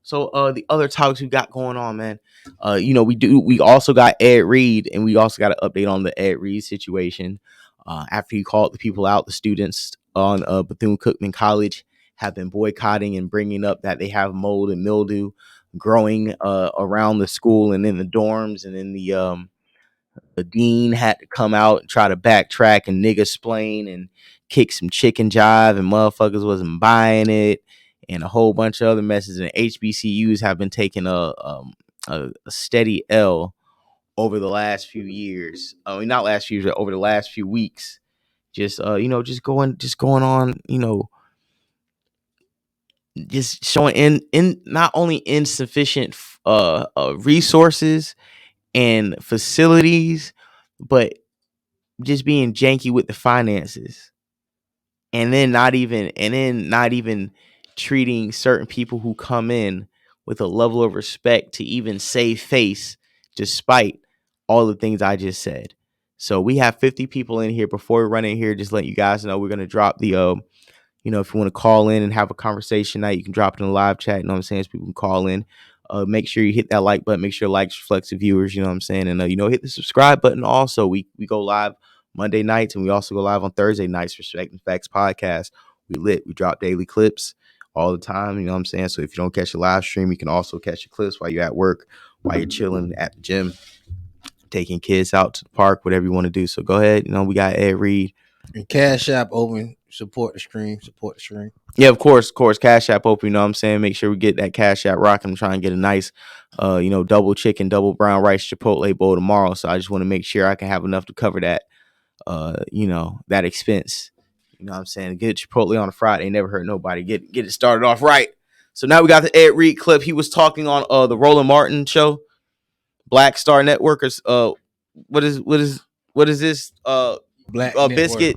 So the other topics we got going on, man. We also got Ed Reed, and we also got an update on the Ed Reed situation. After he called the people out, the students on Bethune-Cookman College have been boycotting and bringing up that they have mold and mildew growing around the school and in the dorms, and in the dean had to come out and try to backtrack and nigga splain and kick some chicken jive, and motherfuckers wasn't buying it, and a whole bunch of other messes. And HBCUs have been taking a steady L over the last few years. I mean, not last few years, but over the last few weeks. Just going on, just showing in not only insufficient resources and facilities, but just being janky with the finances, and then not even treating certain people who come in with a level of respect to even save face, despite all the things I just said. So we have 50 people in here. Before we run in here, just let you guys know we're gonna drop the if you want to call in and have a conversation now, you can drop it in the live chat. You know what I'm saying? So people can call in. Make sure you hit that like button. Make sure likes reflects the viewers. You know what I'm saying? And hit the subscribe button. Also, we go live Monday nights, and we also go live on Thursday nights for Respect Facts podcast. We lit. We drop daily clips all the time. You know what I'm saying? So if you don't catch the live stream, you can also catch the clips while you're at work, while you're chilling at the gym, taking kids out to the park, whatever you want to do. So go ahead. We got Ed Reed. And Cash App open. Support the stream. Yeah, of course. Cash App open. You know what I'm saying? Make sure we get that Cash App rocking. I'm trying to get a nice, double chicken, double brown rice Chipotle bowl tomorrow. So I just want to make sure I can have enough to cover that, that expense. You know what I'm saying? Get Chipotle on a Friday. Never hurt nobody. Get it started off right. So now we got the Ed Reed clip. He was talking on the Roland Martin show, Black Star Networkers. What is this? Black Biscuit.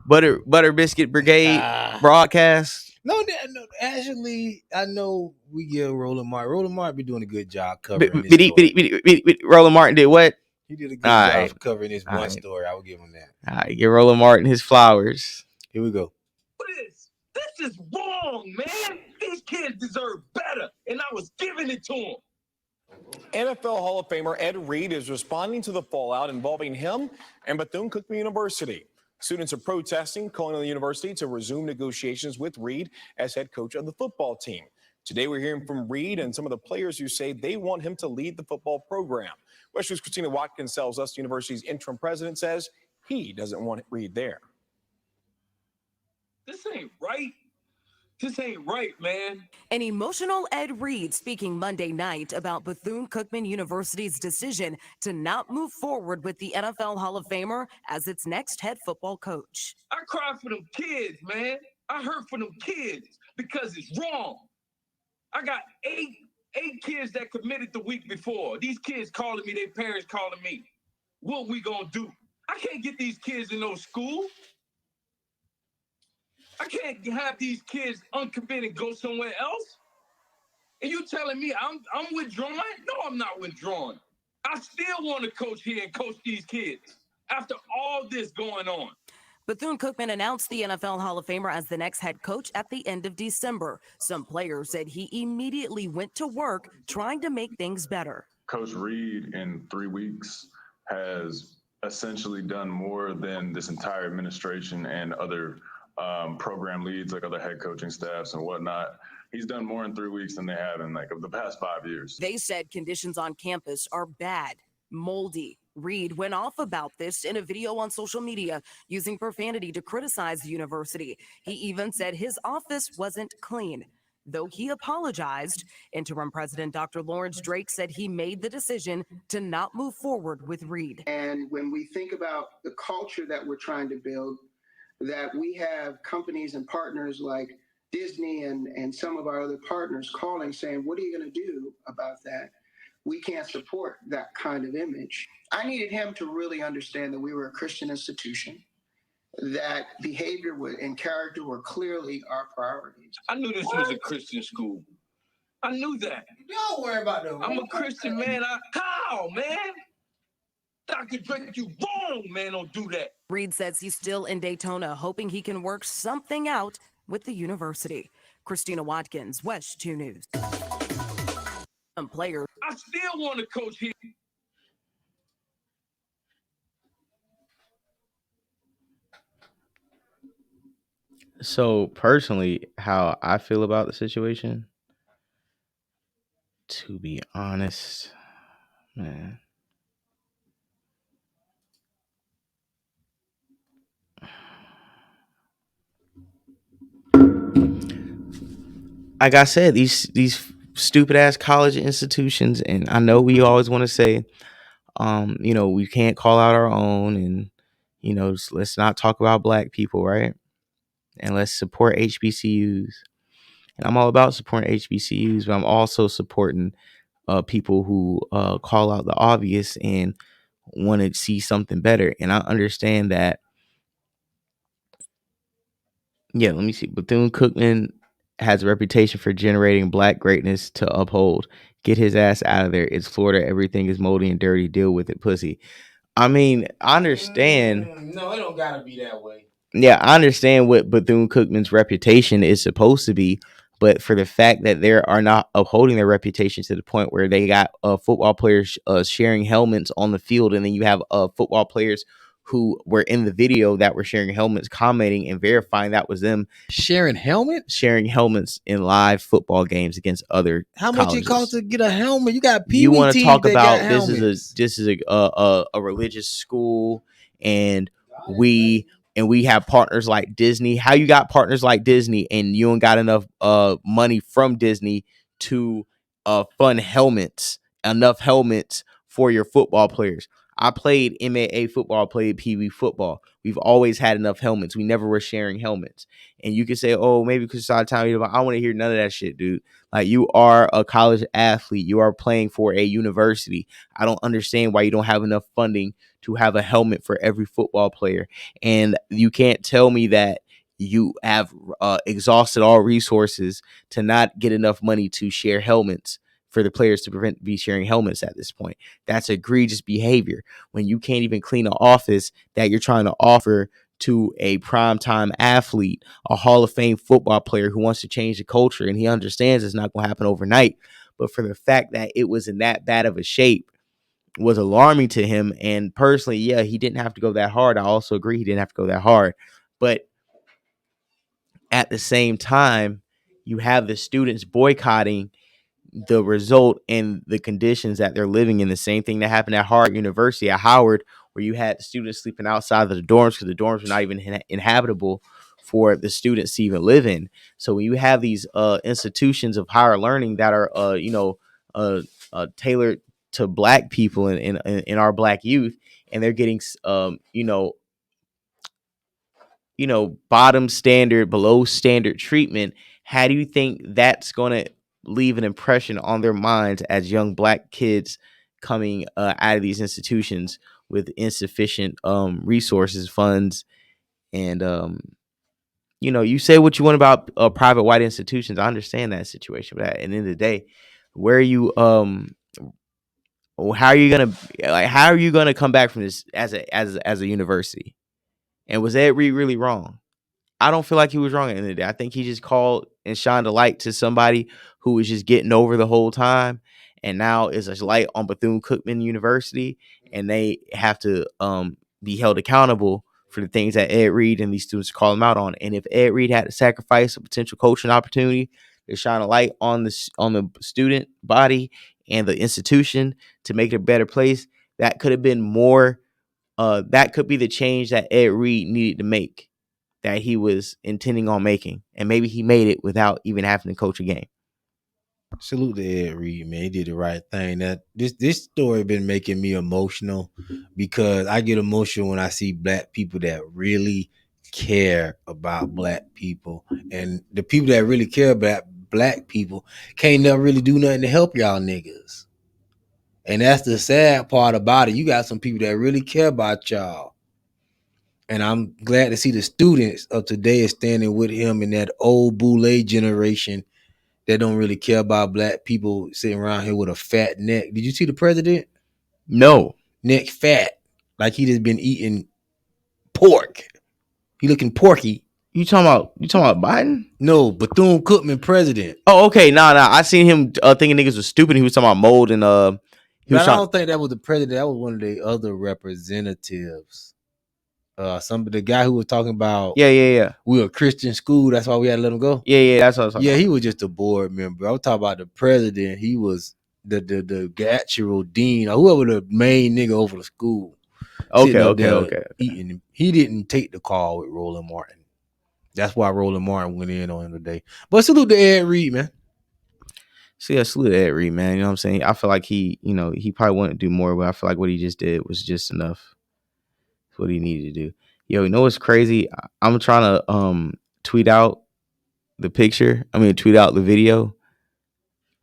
Butter Biscuit Brigade broadcast. No, actually, I know we give Roland Martin. Roland Martin be doing a good job covering this story. Roland Martin did what? He did a good job of covering this one story. I will give him that. All right, give Roland Martin his flowers. Here we go. This is wrong, man. These kids deserve better, and I was giving it to them. NFL Hall of Famer Ed Reed is responding to the fallout involving him and Bethune-Cookman University. Students are protesting, calling on the university to resume negotiations with Reed as head coach of the football team. Today, we're hearing from Reed and some of the players who say they want him to lead the football program. West News' Christina Watkins tells us the university's interim president says he doesn't want Reed there. This ain't right. This ain't right, man. An emotional Ed Reed speaking Monday night about Bethune-Cookman University's decision to not move forward with the NFL Hall of Famer as its next head football coach. I cry for them kids, man. I hurt for them kids because it's wrong. I got eight kids that committed the week before. These kids calling me, their parents calling me. What we gonna do? I can't get these kids in no school. I can't have these kids uncommitted go somewhere else. And you telling me I'm withdrawing? No, I'm not withdrawing. I still want to coach here and coach these kids after all this going on. Bethune-Cookman announced the NFL Hall of Famer as the next head coach at the end of December. Some players said he immediately went to work trying to make things better. Coach Reed in 3 weeks has essentially done more than this entire administration and other program leads, like other head coaching staffs and whatnot. He's done more in 3 weeks than they have in the past 5 years. They said conditions on campus are bad, moldy. Reed went off about this in a video on social media, using profanity to criticize the university. He even said his office wasn't clean. Though he apologized, interim president Dr. Lawrence Drake said he made the decision to not move forward with Reed. And when we think about the culture that we're trying to build, that we have companies and partners like Disney and some of our other partners calling saying, what are you going to do about that? We can't support that kind of image. I needed him to really understand that we were a Christian institution, that behavior and character were clearly our priorities. I knew this was a Christian school. I knew that. Don't worry about that. I'm a Christian, man. How, man? Dr. Drake, you wrong, man. Don't do that. Reed says he's still in Daytona, hoping he can work something out with the university. Christina Watkins, West 2 News. players. I still want to coach here. So personally, how I feel about the situation, to be honest, man, like I said, these stupid ass college institutions, and I know we always want to say, we can't call out our own, and let's not talk about black people, right? And let's support HBCUs. And I'm all about supporting HBCUs, but I'm also supporting people who call out the obvious and want to see something better. And I understand that. Yeah, let me see. Bethune-Cookman has a reputation for generating black greatness to uphold. Get his ass out of there. It's Florida. Everything is moldy and dirty. Deal with it, pussy. I mean, I understand. No, it don't gotta be that way. Yeah, I understand what Bethune-Cookman's reputation is supposed to be, but for the fact that they are not upholding their reputation to the point where they got football players sharing helmets on the field, and then you have football players who were in the video that were sharing helmets, commenting and verifying that was them Sharing helmets in live football games against other How much colleges. it costs to get a helmet? You got You Pee-wee want to teams talk that got about helmets. this is a religious school, and we have partners like Disney. How you got partners like Disney and you don't got enough money from Disney to fund enough helmets for your football players? I played MAA football, played Pee Wee football. We've always had enough helmets. We never were sharing helmets. And you can say, oh, maybe because it's out of town. I don't want to hear none of that shit, dude. Like, you are a college athlete. You are playing for a university. I don't understand why you don't have enough funding to have a helmet for every football player. And you can't tell me that you have exhausted all resources to not get enough money to share helmets for the players to prevent be sharing helmets at this point. That's egregious behavior when you can't even clean an office that you're trying to offer to a primetime athlete, a Hall of Fame football player who wants to change the culture, and he understands it's not going to happen overnight. But for the fact that it was in that bad of a shape was alarming to him. And personally, yeah, he didn't have to go that hard. I also agree he didn't have to go that hard. But at the same time, you have the students boycotting the result and the conditions that they're living in. The same thing that happened at Howard University, at Howard, where you had students sleeping outside of the dorms because the dorms were not even inhabitable for the students to even live in. So when you have these institutions of higher learning that are tailored to black people in our black youth, and they're getting bottom standard, below standard treatment, how do you think that's going to leave an impression on their minds as young black kids coming out of these institutions with insufficient resources, funds, and you say what you want about private white institutions. I understand that situation, but at the end of the day, where are you how are you gonna come back from this as a university? And was Ed Reed really wrong? I don't feel like he was wrong at the end of the day. I think he just called and shined a light to somebody who was just getting over the whole time, and now is a light on Bethune-Cookman University, and they have to be held accountable for the things that Ed Reed and these students call him out on. And if Ed Reed had to sacrifice a potential coaching opportunity to shine a light on the student body and the institution to make it a better place, that could have been more. That could be the change that Ed Reed needed to make, that he was intending on making, and maybe he made it without even having to coach a game. Salute to Ed Reed, man. He did the right thing. That this story been making me emotional because I get emotional when I see black people that really care about black people, and the people that really care about black people can't never really do nothing to help y'all niggas. And that's the sad part about it. You got some people that really care about y'all. And I'm glad to see the students of today is standing with him in that old boule generation that don't really care about black people sitting around here with a fat neck. Did you see the president? No. Neck fat. Like he just been eating pork. He looking porky. You talking about Biden? No, Bethune-Cookman president. Oh, okay. Nah. I seen him thinking niggas was stupid. He was talking about mold and he was But I trying. don't think that was the president. That was one of the other representatives. The guy who was talking about Yeah. we were a Christian school, that's why we had to let him go. Yeah. That's what I was talking about. He was just a board member. I was talking about the president. He was the actual dean or whoever the main nigga over the school. Okay. Eating. He didn't take the call with Roland Martin. That's why Roland Martin went in on him today. But salute to Ed Reed, man. So yeah, salute to Ed Reed, man. You know what I'm saying? I feel like he probably wanted to do more, but I feel like what he just did was just enough. That's what he needed to do. Yo, you know what's crazy? I'm trying to tweet out the picture. Tweet out the video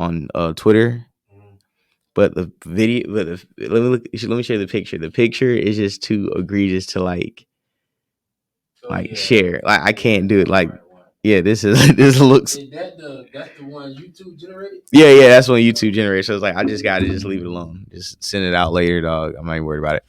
on Twitter. But the video, let me show you the picture. The picture is just too egregious to share. Like I can't do it. Like, yeah, this looks. That's the one YouTube generated? Yeah, that's one YouTube generated. So it's like I just gotta just leave it alone. Just send it out later, dog. I'm not even worried about it.